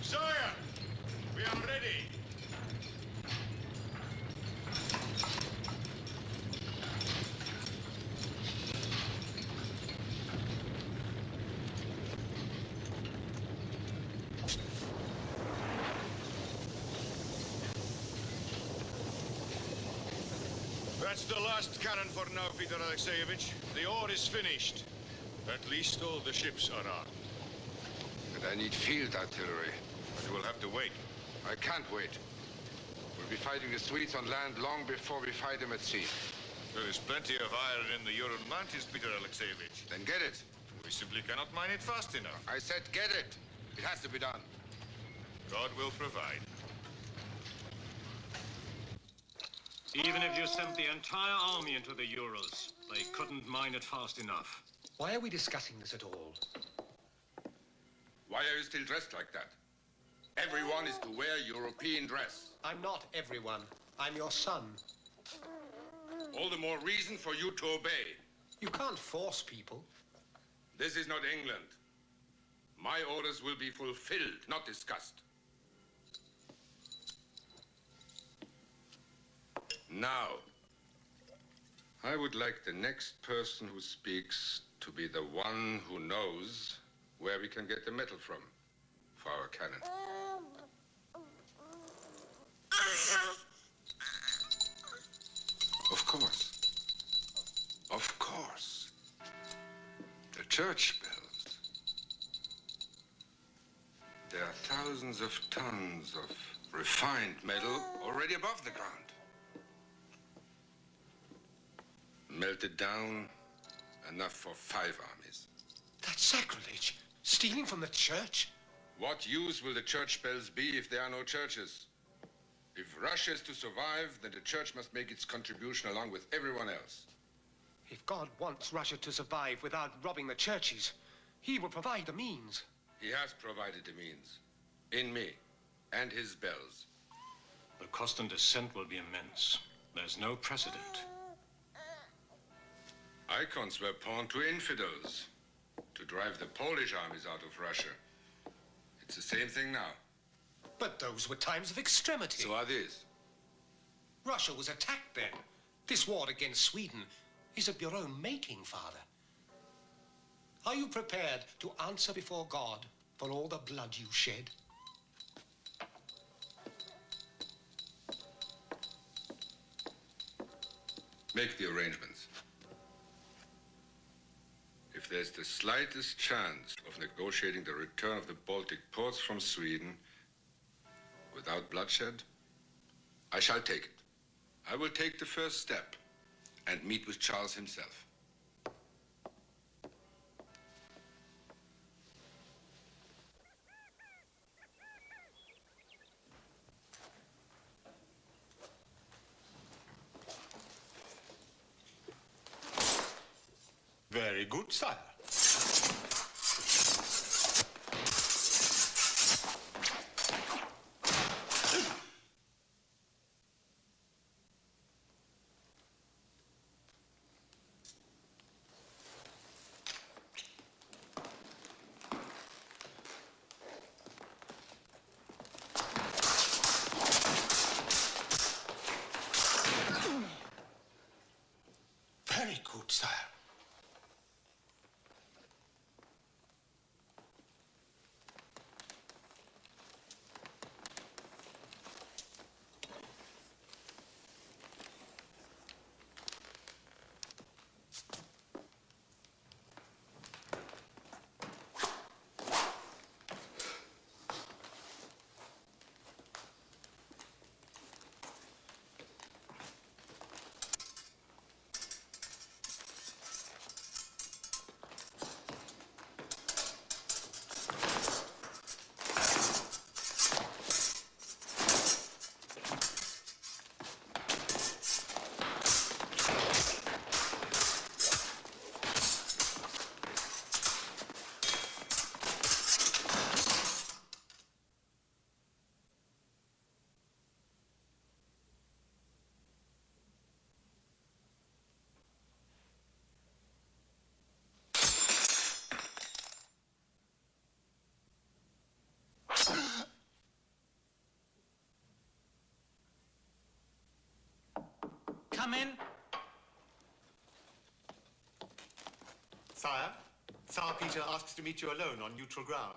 Sire, we are ready. That's the last cannon for now, Peter Alexeyevich. The ore is finished. At least all the ships are armed. But I need field artillery. You will have to wait. I can't wait. We'll be fighting the Swedes on land long before we fight them at sea. There is plenty of iron in the Ural Mountains, Peter Alexeyevich. Then get it. We simply cannot mine it fast enough. I said get it. It has to be done. God will provide. Even if you sent the entire army into the Urals, they couldn't mine it fast enough. Why are we discussing this at all? Why are you still dressed like that? Everyone is to wear European dress. I'm not everyone. I'm your son. All the more reason for you to obey. You can't force people. This is not England. My orders will be fulfilled, not discussed. Now, I would like the next person who speaks to be the one who knows where we can get the metal from for our cannon. Of course. Of course. The church bells. There are thousands of tons of refined metal already above the ground. Melted down, enough for 5 armies. That's sacrilege. Stealing from the church? What use will the church bells be if there are no churches? If Russia is to survive, then the church must make its contribution along with everyone else. If God wants Russia to survive without robbing the churches, he will provide the means. He has provided the means. In me and his bells. The cost and descent will be immense. There's no precedent. Icons were pawned to infidels to drive the Polish armies out of Russia. It's the same thing now. But those were times of extremity. So are these. Russia was attacked then. This war against Sweden is of your own making, Father. Are you prepared to answer before God for all the blood you shed? Make the arrangements. If there's the slightest chance of negotiating the return of the Baltic ports from Sweden without bloodshed, I shall take it. I will take the first step and meet with Charles himself. Very good, sire. Very good, sire. come in? Sire, Tsar Peter asks to meet you alone on neutral ground.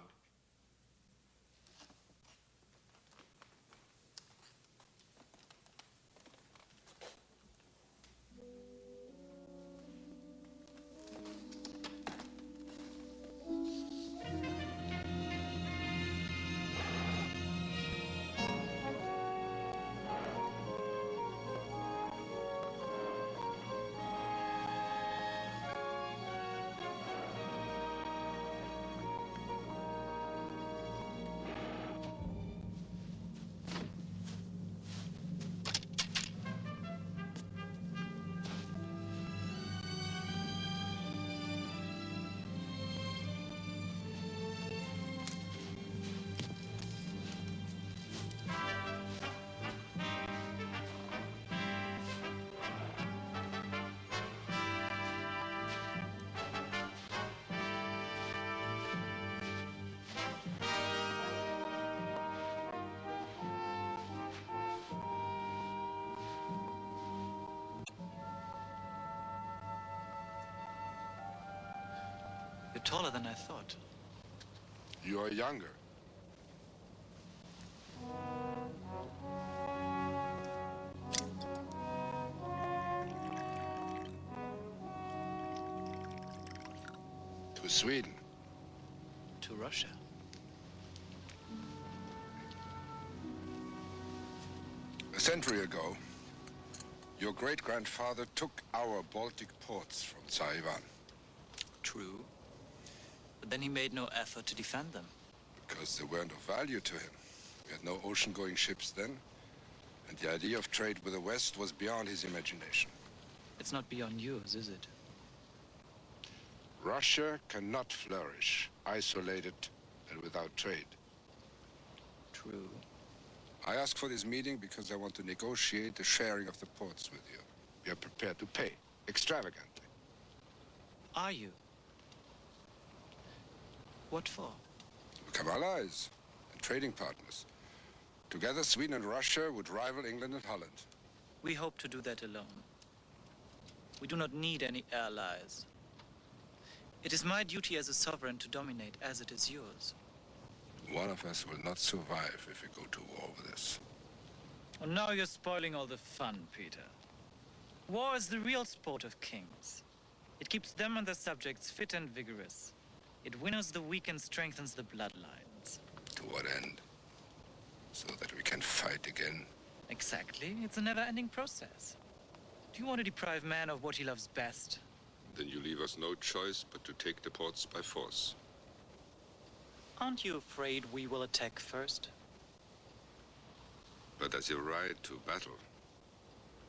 You're taller than I thought. You are younger. To Sweden. To Russia. A century ago, your great-grandfather took our Baltic ports from Tsar Ivan. True. But then he made no effort to defend them. Because they weren't of value to him. We had no ocean-going ships then, and the idea of trade with the West was beyond his imagination. It's not beyond yours, is it? Russia cannot flourish isolated and without trade. True. I ask for this meeting because I want to negotiate the sharing of the ports with you. We are prepared to pay extravagantly. Are you? What for? To become allies and trading partners. Together, Sweden and Russia would rival England and Holland. We hope to do that alone. We do not need any allies. It is my duty as a sovereign to dominate as it is yours. One of us will not survive if we go to war with us. Well, now you're spoiling all the fun, Peter. War is the real sport of kings. It keeps them and their subjects fit and vigorous. It winnows the weak and strengthens the bloodlines. To what end? So that we can fight again? Exactly. It's a never-ending process. Do you want to deprive man of what he loves best? Then you leave us no choice but to take the ports by force. Aren't you afraid we will attack first? But as you ride to battle,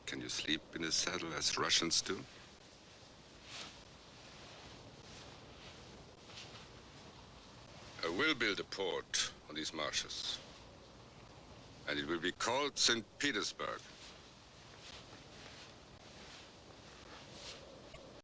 can you sleep in a saddle as Russians do? I will build a port on these marshes. And it will be called St. Petersburg.